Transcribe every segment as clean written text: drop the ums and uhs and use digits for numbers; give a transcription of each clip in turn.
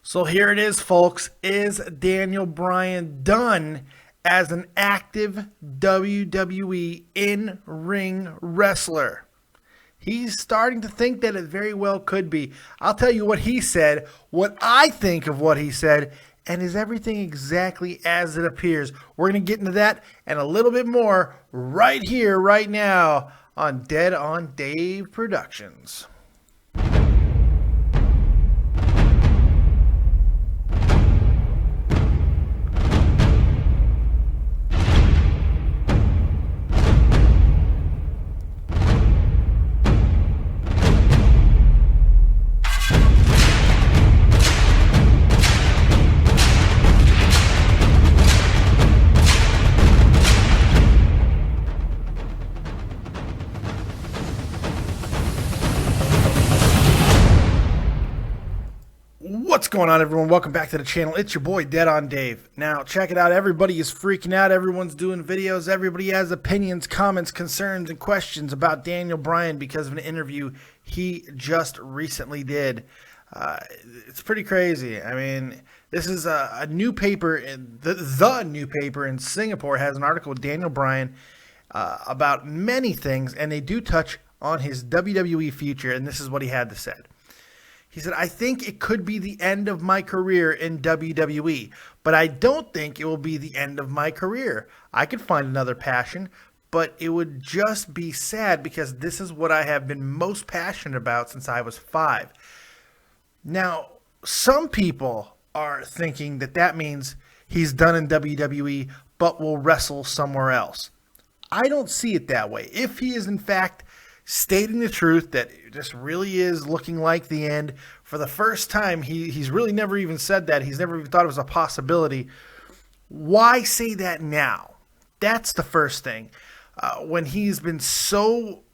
So here it is, folks. Is Daniel Bryan done as an active WWE in-ring wrestler? He's starting to think that it very well could be. I'll tell you what he said, what I think of what he said, and is everything exactly as it appears? We're going to get into that and a little bit more right here, right now on Dead on Dave Productions. What's going on, everyone? Welcome back to the channel. It's your boy, Dead on Dave. Now, check it out. Everybody is freaking out. Everyone's doing videos. Everybody has opinions, comments, concerns, and questions about Daniel Bryan because of an interview he just recently did. It's pretty crazy. I mean, this is a new paper. The new paper in Singapore has an article with Daniel Bryan about many things, and they do touch on his WWE future, and this is what he had to say. He said, I think it could be the end of my career in WWE, but I don't think it will be the end of my career. I could find another passion, but it would just be sad because this is what I have been most passionate about since I was 5. Now, some people are thinking that that means he's done in WWE, but will wrestle somewhere else. I don't see it that way. If he is, in fact, stating the truth that this really is looking like the end. For the first time, he's really never even said that. He's never even thought it was a possibility. Why say that now? That's the first thing. When he's been so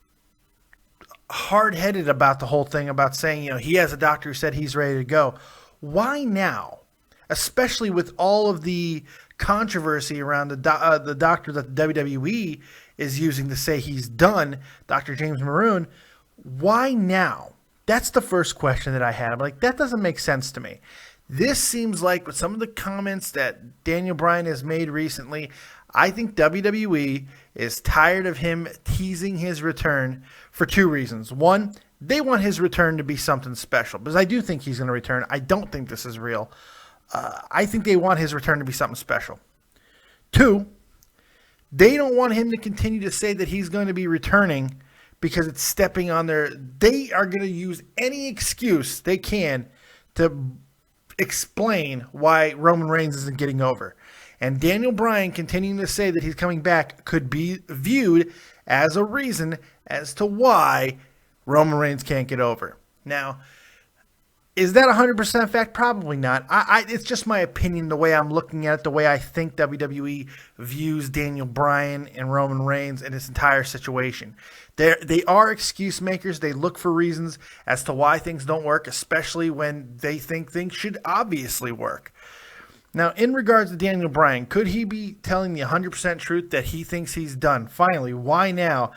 hard-headed about the whole thing, about saying, he has a doctor who said he's ready to go. Why now? Especially with all of the controversy around the doctor that the WWE is using to say he's done, Dr. James Maroon. Why now? That's the first question that I had. I'm like, that doesn't make sense to me. This seems like with some of the comments that Daniel Bryan has made recently, I think WWE is tired of him teasing his return for 2 reasons. One, they want his return to be something special, because I do think he's going to return. I don't think this is real. I think they want his return to be something special. 2, they don't want him to continue to say that he's going to be returning because it's stepping on their... They are going to use any excuse they can to explain why Roman Reigns isn't getting over. And Daniel Bryan continuing to say that he's coming back could be viewed as a reason as to why Roman Reigns can't get over. Now, is that 100% fact? Probably not. It's just my opinion, the way I'm looking at it, the way I think WWE views Daniel Bryan and Roman Reigns and this entire situation. They are excuse makers. They look for reasons as to why things don't work, especially when they think things should obviously work. Now, in regards to Daniel Bryan, could he be telling the 100% truth that he thinks he's done? Finally, why now?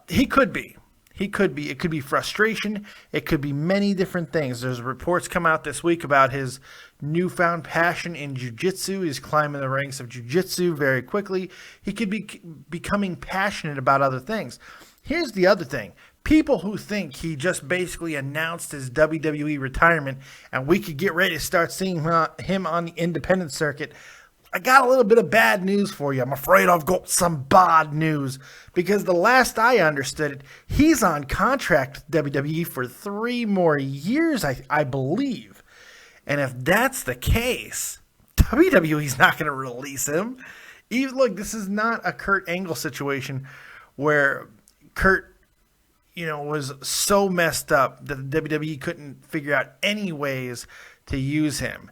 He could be. He could be. It could be frustration. It could be many different things. There's reports come out this week about his newfound passion in jiu-jitsu. He's climbing the ranks of jiu-jitsu very quickly. He could be becoming passionate about other things. Here's the other thing. People who think he just basically announced his WWE retirement and we could get ready to start seeing him on the independent circuit, I got a little bit of bad news for you. I'm afraid I've got some bad news, because the last I understood it, he's on contract with WWE for 3 more years, I believe. And if that's the case, WWE's not going to release him. Look, this is not a Kurt Angle situation where Kurt, was so messed up that the WWE couldn't figure out any ways to use him.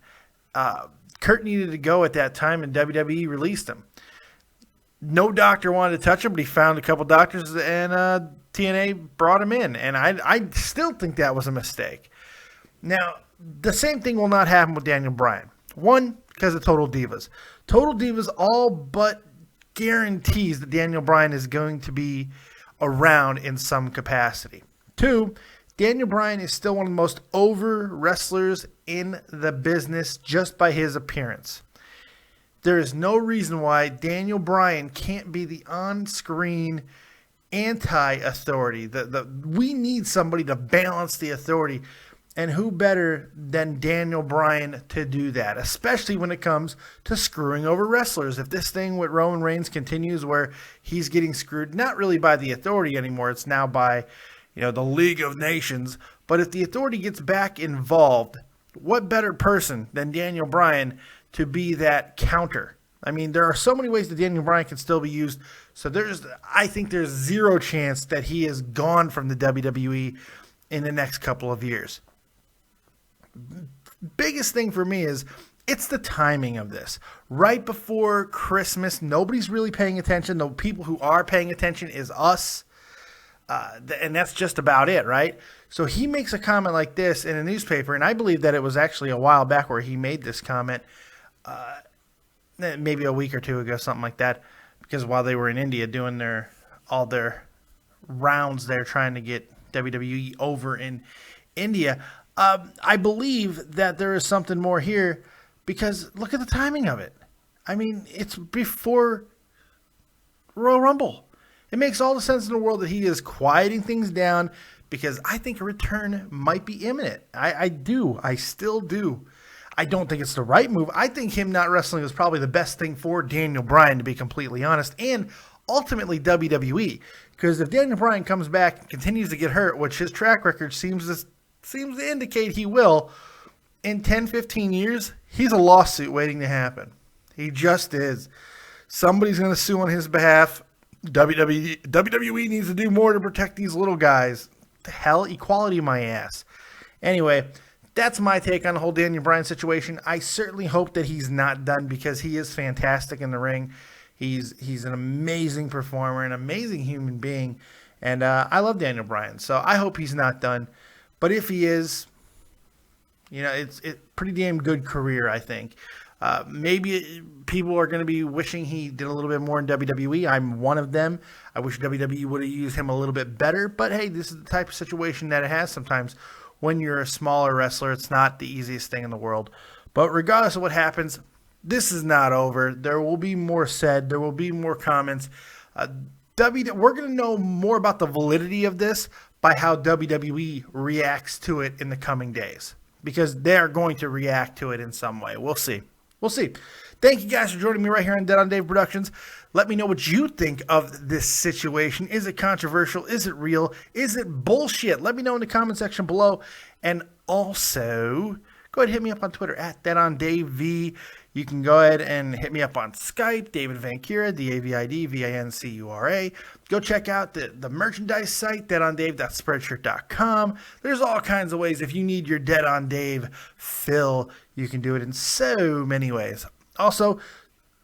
Kurt needed to go at that time, and WWE released him. No doctor wanted to touch him, but he found a couple doctors, and TNA brought him in. And I still think that was a mistake. Now, the same thing will not happen with Daniel Bryan. One, because of Total Divas. Total Divas all but guarantees that Daniel Bryan is going to be around in some capacity. 2, Daniel Bryan is still one of the most over wrestlers in the business just by his appearance. There is no reason why Daniel Bryan can't be the on-screen anti-authority. We need somebody to balance the authority. And who better than Daniel Bryan to do that, especially when it comes to screwing over wrestlers. If this thing with Roman Reigns continues where he's getting screwed, not really by the authority anymore, it's now by the League of Nations. But if the authority gets back involved, what better person than Daniel Bryan to be that counter? I mean, there are so many ways that Daniel Bryan can still be used. So I think there's zero chance that he is gone from the WWE in the next couple of years. Biggest thing for me is it's the timing of this. Right before Christmas, nobody's really paying attention. The people who are paying attention is us. And that's just about it, right? So he makes a comment like this in a newspaper, and I believe that it was actually a while back where he made this comment, maybe a week or two ago, something like that, because while they were in India doing all their rounds there trying to get WWE over in India, I believe that there is something more here because look at the timing of it. I mean, it's before Royal Rumble. It makes all the sense in the world that he is quieting things down because I think a return might be imminent. I do. I still do. I don't think it's the right move. I think him not wrestling is probably the best thing for Daniel Bryan, to be completely honest, and ultimately WWE. Because if Daniel Bryan comes back and continues to get hurt, which his track record seems to indicate he will, in 10, 15 years, he's a lawsuit waiting to happen. He just is. Somebody's going to sue on his behalf. WWE needs to do more to protect these little guys. The hell, equality my ass. Anyway, that's my take on the whole Daniel Bryan situation. I certainly hope that he's not done because he is fantastic in the ring. He's an amazing performer, an amazing human being, and I love Daniel Bryan. So I hope he's not done. But if he is, it's pretty damn good career, I think. Maybe people are going to be wishing he did a little bit more in WWE. I'm one of them. I wish WWE would have used him a little bit better. But, hey, this is the type of situation that it has sometimes. When you're a smaller wrestler, it's not the easiest thing in the world. But regardless of what happens, this is not over. There will be more said. There will be more comments. We're going to know more about the validity of this by how WWE reacts to it in the coming days. Because they're going to react to it in some way. We'll see. We'll see. Thank you guys for joining me right here on Dead on Dave Productions. Let me know what you think of this situation. Is it controversial? Is it real? Is it bullshit? Let me know in the comment section below. And also, go ahead and hit me up on Twitter at DeadOnDaveV. You can go ahead and hit me up on Skype, David Vancura, DAVID, VANCURA. Go check out the merchandise site, deadondave.spreadshirt.com. There's all kinds of ways. If you need your Dead on Dave fill, you can do it in so many ways. Also,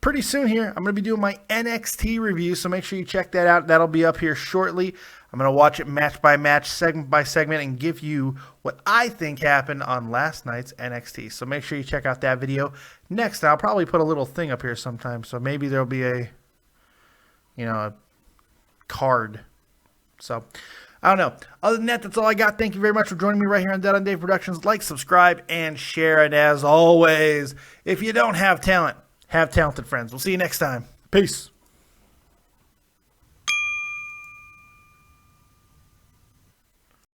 pretty soon here, I'm going to be doing my NXT review, so make sure you check that out. That'll be up here shortly. I'm going to watch it match by match, segment by segment, and give you what I think happened on last night's NXT. So make sure you check out that video. Next, I'll probably put a little thing up here sometime, so maybe there'll be a card. So, I don't know. Other than that, that's all I got. Thank you very much for joining me right here on Dead on Dave Productions. Like, subscribe, and share. And as always, if you don't have talent, have talented friends. We'll see you next time. Peace.